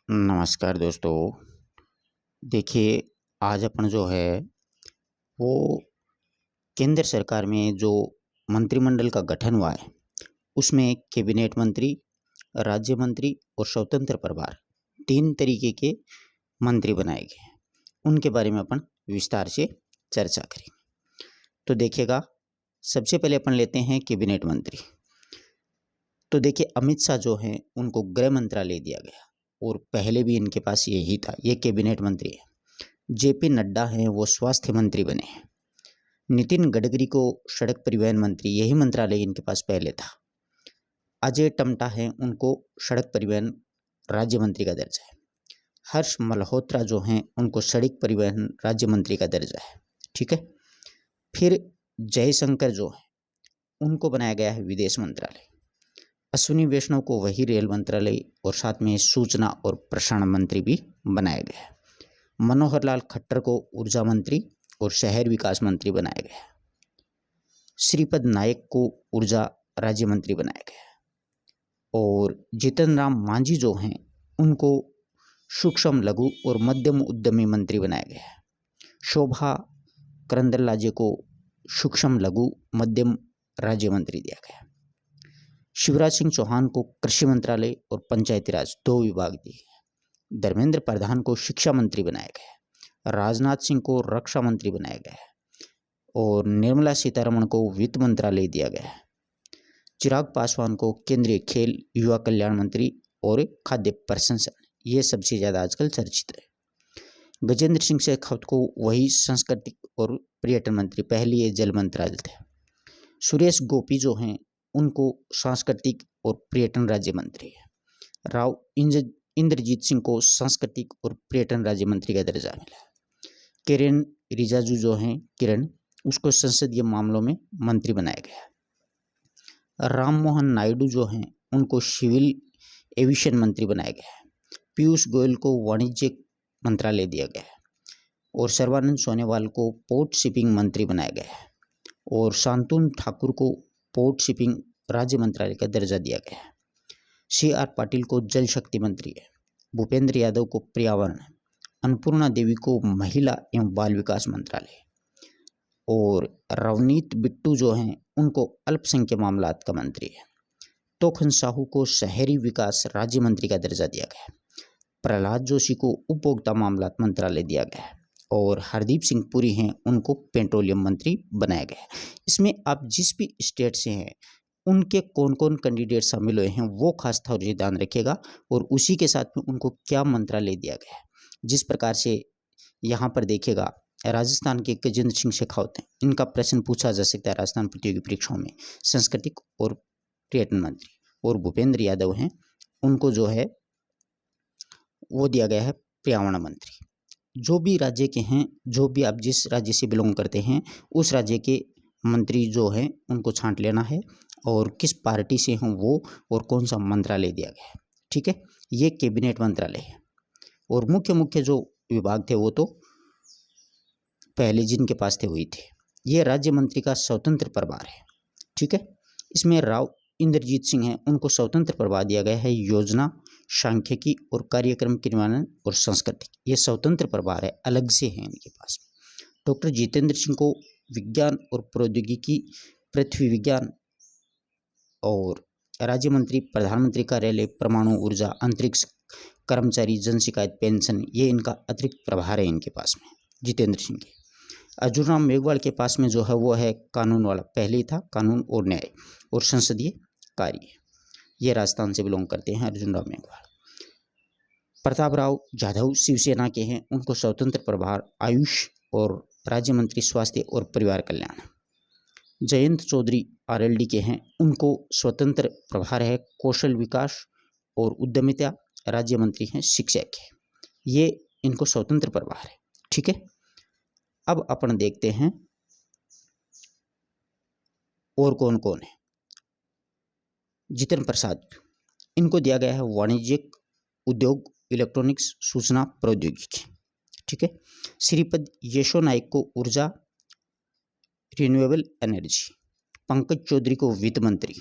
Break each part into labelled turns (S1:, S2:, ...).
S1: नमस्कार दोस्तों। देखिए, आज अपन जो है वो केंद्र सरकार में जो मंत्रिमंडल का गठन हुआ है, उसमें कैबिनेट मंत्री, राज्य मंत्री और स्वतंत्र प्रभार 3 तरीके के मंत्री बनाए गए हैं। उनके बारे में अपन विस्तार से चर्चा करेंगे। तो देखिएगा, सबसे पहले अपन लेते हैं कैबिनेट मंत्री। तो देखिए, अमित शाह जो हैं उनको गृह मंत्रालय दिया गया और पहले भी इनके पास यही था, ये कैबिनेट मंत्री है। जेपी नड्डा हैं वो स्वास्थ्य मंत्री बने हैं। नितिन गडकरी को सड़क परिवहन मंत्री, यही मंत्रालय इनके पास पहले था। अजय टम्टा हैं, उनको सड़क परिवहन राज्य मंत्री का दर्जा है। हर्ष मल्होत्रा जो हैं उनको सड़क परिवहन राज्य मंत्री का दर्जा है। ठीक है। फिर जयशंकर जो है उनको बनाया गया है विदेश मंत्रालय। अश्विनी वैष्णव को वही रेल मंत्रालय और साथ में सूचना और प्रसारण मंत्री भी बनाया गया है। मनोहर लाल खट्टर को ऊर्जा मंत्री और शहर विकास मंत्री बनाया गया है। श्रीपद नायक को ऊर्जा राज्य मंत्री बनाया गया है और जितन राम मांझी जो हैं उनको सूक्ष्म लघु और मध्यम उद्यमी मंत्री बनाया गया है। शोभा करंदलाजे को सूक्ष्म लघु मध्यम राज्य मंत्री दिया गया है। शिवराज सिंह चौहान को कृषि मंत्रालय और पंचायती राज 2 विभाग दिए गए। धर्मेंद्र प्रधान को शिक्षा मंत्री बनाया गया है। राजनाथ सिंह को रक्षा मंत्री बनाया गया है और निर्मला सीतारमण को वित्त मंत्रालय दिया गया है। चिराग पासवान को केंद्रीय खेल युवा कल्याण मंत्री और खाद्य प्रसंस्करण, ये सबसे ज़्यादा आजकल चर्चित है। गजेंद्र सिंह शेखावत को वही सांस्कृतिक और पर्यटन मंत्री, पहले ये जल मंत्रालय थे। सुरेश गोपी जो हैं उनको सांस्कृतिक और पर्यटन राज्य मंत्री है। राव इंद्रजीत सिंह को सांस्कृतिक और पर्यटन राज्य मंत्री का दर्जा मिला है। किरण रिजिजू जो हैं किरण, उसको संसदीय मामलों में मंत्री बनाया गया है। राम मोहन नायडू जो हैं उनको सिविल एविएशन मंत्री बनाया गया है। पीयूष गोयल को वाणिज्य मंत्रालय दिया गया है और सर्बानंद सोनोवाल को पोर्ट शिपिंग मंत्री बनाया गया है और शांतनु ठाकुर को पोर्ट शिपिंग राज्य मंत्रालय का दर्जा दिया गया है। CR पाटिल को जल शक्ति मंत्री है। भूपेंद्र यादव को पर्यावरण, अन्नपूर्णा देवी को महिला एवं बाल विकास मंत्रालय और रवनीत बिट्टू जो हैं उनको अल्पसंख्यक मामलात का मंत्री है। तोखन साहू को शहरी विकास राज्य मंत्री का दर्जा दिया गया है। प्रहलाद जोशी को उपभोक्ता मामलात मंत्रालय दिया गया है और हरदीप सिंह पुरी हैं उनको पेट्रोलियम मंत्री बनाया गया है। इसमें आप जिस भी स्टेट से हैं उनके कौन कौन कैंडिडेट शामिल हुए हैं वो खास तौर से ध्यान रखिएगा और उसी के साथ में उनको क्या मंत्रालय दिया गया है। जिस प्रकार से यहाँ पर देखिएगा, राजस्थान के गजेंद्र सिंह शेखावत हैं, इनका प्रश्न पूछा जा सकता है राजस्थान प्रतियोगी परीक्षाओं में। सांस्कृतिक और पर्यटन मंत्री। और भूपेंद्र यादव हैं, उनको जो है वो दिया गया है पर्यावरण मंत्री। जो भी राज्य के हैं, जो भी आप जिस राज्य से बिलोंग करते हैं उस राज्य के मंत्री जो हैं उनको छांट लेना है और किस पार्टी से हों वो और कौन सा मंत्रालय दिया गया है। ठीक है, ये कैबिनेट मंत्रालय है। और मुख्य मुख्य जो विभाग थे वो तो पहले जिनके पास थे वही थे। ये राज्य मंत्री का स्वतंत्र प्रभार है। ठीक है, इसमें राव इंद्रजीत सिंह हैं, उनको स्वतंत्र प्रभार दिया गया है। योजना, सांख्यिकी और कार्यक्रम क्रियान्वयन और संस्कृति, ये स्वतंत्र प्रभार है, अलग से हैं इनके पास। डॉक्टर जितेंद्र सिंह को विज्ञान और प्रौद्योगिकी, पृथ्वी विज्ञान और राज्य मंत्री प्रधानमंत्री कार्यालय, परमाणु ऊर्जा, अंतरिक्ष, कर्मचारी जन शिकायत पेंशन, ये इनका अतिरिक्त प्रभार है इनके पास में जितेंद्र सिंह के। अर्जुन राम मेघवाल के पास में जो है वो है कानून वाला, पहले ही था, कानून और न्याय और संसदीय कार्य। ये राजस्थान से बिलोंग करते हैं अर्जुन राम मेघवाल। प्रताप राव जाधव शिवसेना के हैं, उनको स्वतंत्र प्रभार आयुष और राज्य मंत्री स्वास्थ्य और परिवार कल्याण। जयंत चौधरी RLD के हैं, उनको स्वतंत्र प्रभार है कौशल विकास और उद्यमिता, राज्य मंत्री हैं शिक्षा के। ये इनको स्वतंत्र प्रभार है। ठीक है, अब अपन देखते हैं और कौन कौन है। जितिन प्रसाद, इनको दिया गया है वाणिज्यिक, उद्योग, इलेक्ट्रॉनिक्स, सूचना प्रौद्योगिकी। ठीक है। श्रीपद यशो नाइक को ऊर्जा, रिन्यूएबल एनर्जी। पंकज चौधरी को वित्त मंत्री।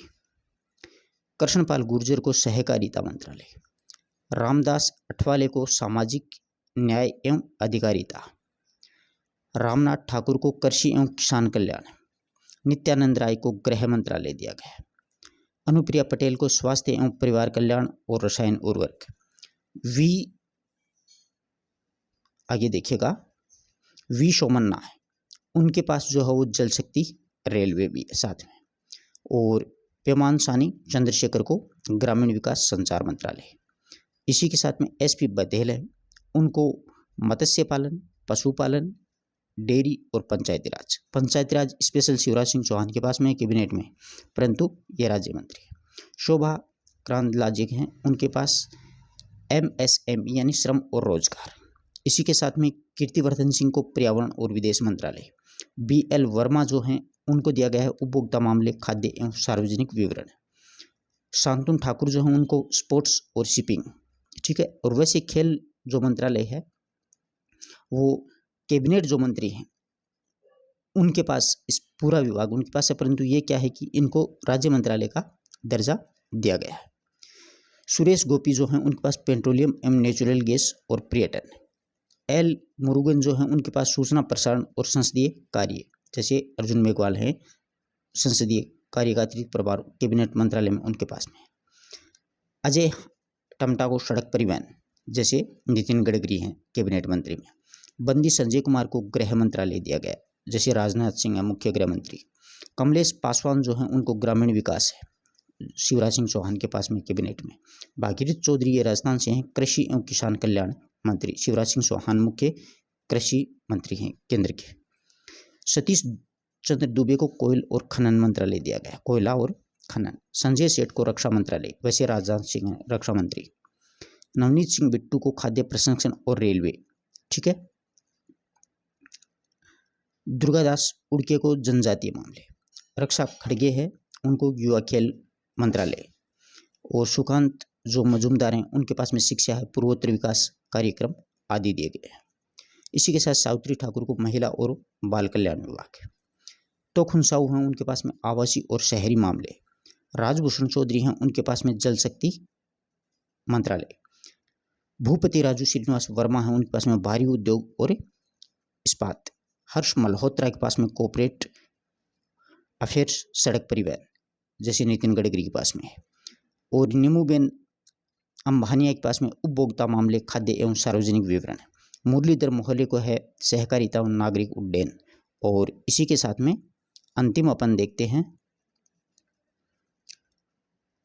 S1: कृष्णपाल गुर्जर को सहकारिता मंत्रालय। रामदास अठवाले को सामाजिक न्याय एवं अधिकारिता, रामनाथ ठाकुर को कृषि एवं किसान कल्याण, नित्यानंद राय को गृह मंत्रालय दिया गया है, अनुप्रिया पटेल को स्वास्थ्य एवं परिवार कल्याण और रसायन उर्वरक, आगे देखिएगा वी सोमन्ना है, उनके पास जो है वो जल शक्ति रेलवे भी है साथ में, और पेमान सानी चंद्रशेखर को ग्रामीण विकास संचार मंत्रालय। इसी के साथ में एसपी बघेल है, उनको मत्स्य पालन, पशुपालन, डेयरी और पंचायती राज स्पेशल शिवराज सिंह चौहान के पास में कैबिनेट में, परंतु ये राज्य मंत्री है। शोभा करांदलाजे हैं, उनके पास MSME यानी श्रम और रोजगार। इसी के साथ में कीर्तिवर्धन सिंह को पर्यावरण और विदेश मंत्रालय। BL वर्मा जो हैं उनको दिया गया है उपभोक्ता मामले, खाद्य एवं सार्वजनिक विवरण। शांतनु ठाकुर जो हैं उनको स्पोर्ट्स और शिपिंग, ठीक है। और वैसे खेल जो मंत्रालय है वो कैबिनेट जो मंत्री हैं उनके पास इस पूरा विभाग उनके पास है, परंतु ये क्या है कि इनको राज्य मंत्रालय का दर्जा दिया गया है। सुरेश गोपी जो हैं उनके पास पेट्रोलियम एवं नेचुरल गैस और पर्यटन। L मुरुगन जो हैं उनके पास सूचना प्रसारण और संसदीय कार्य, जैसे अर्जुन मेघवाल हैं संसदीय कार्य का अतिरिक्त प्रभार कैबिनेट मंत्रालय में उनके पास में। अजय टम्टा को सड़क परिवहन, जैसे नितिन गडकरी हैं कैबिनेट मंत्री में। बंदी संजय कुमार को गृह मंत्रालय दिया गया, जैसे राजनाथ सिंह है मुख्य गृह मंत्री। कमलेश पासवान जो हैं उनको ग्रामीण विकास है शिवराज सिंह चौहान के पास में कैबिनेट में। भागीरथ चौधरी ये राजस्थान से हैं, कृषि एवं किसान कल्याण मंत्री। शिवराज सिंह चौहान मुख्य कृषि मंत्री हैं केंद्र के। सतीश चंद्र दुबे को कोयल और खनन मंत्रालय दिया गया, कोयला और खनन। संजय सेठ को रक्षा मंत्रालय, वैसे राजनाथ सिंह हैं रक्षा मंत्री। नवनीत सिंह बिट्टू को खाद्य प्रसंस्करण और रेलवे, ठीक है। दुर्गादास उड़के को जनजातीय मामले। रक्षा खड़गे है उनको युवा खेल मंत्रालय। और सुकांत जो मजूमदार हैं उनके पास में शिक्षा है, पूर्वोत्तर विकास कार्यक्रम आदि दिए गए हैं। इसी के साथ सावित्री ठाकुर को महिला और बाल कल्याण विभाग। तो खुनसाऊ हैं उनके पास में आवासीय और शहरी मामले। राजभूषण चौधरी हैं उनके पास में जल शक्ति मंत्रालय। भूपति राजू श्रीनिवास वर्मा हैं उनके पास में भारी उद्योग और इस्पात। हर्ष मल्होत्रा के पास में कॉर्पोरेट अफेयर्स सड़क परिवहन, जैसे नितिन गडकरी के पास में है। और नीमूबेन अंबानिया के पास में उपभोक्ता मामले, खाद्य एवं सार्वजनिक विवरण। मुरलीधर मोहल्ले को है सहकारिता और नागरिक उड्डयन। और इसी के साथ में अंतिम अपन देखते हैं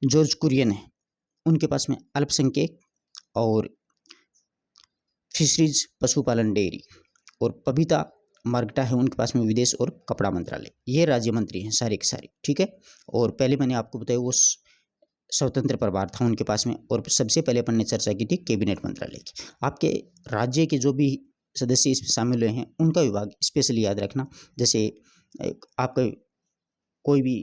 S1: जॉर्ज कुरियन है उनके पास में अल्पसंख्यक और फिशरीज पशुपालन डेयरी। और पबीता मार्गटा है उनके पास में विदेश और कपड़ा मंत्रालय। ये राज्य मंत्री हैं सारे के सारे, ठीक है। और पहले मैंने आपको बताया वो स्वतंत्र प्रभार था उनके पास में। और सबसे पहले अपन ने चर्चा की थी कैबिनेट मंत्रालय की। आपके राज्य के जो भी सदस्य इसमें शामिल हुए हैं उनका विभाग स्पेशली याद रखना। जैसे आपका कोई भी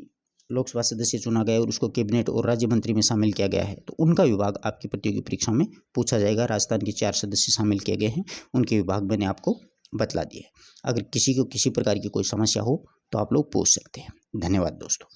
S1: लोकसभा सदस्य चुना गया और उसको कैबिनेट और राज्य मंत्री में शामिल किया गया है तो उनका विभाग आपकी प्रतियोगी परीक्षा में पूछा जाएगा। राजस्थान के 4 सदस्य शामिल किए गए हैं, उनके विभाग मैंने आपको बतला दिए। अगर किसी को किसी प्रकार की कोई समस्या हो तो आप लोग पूछ सकते हैं। धन्यवाद दोस्तों।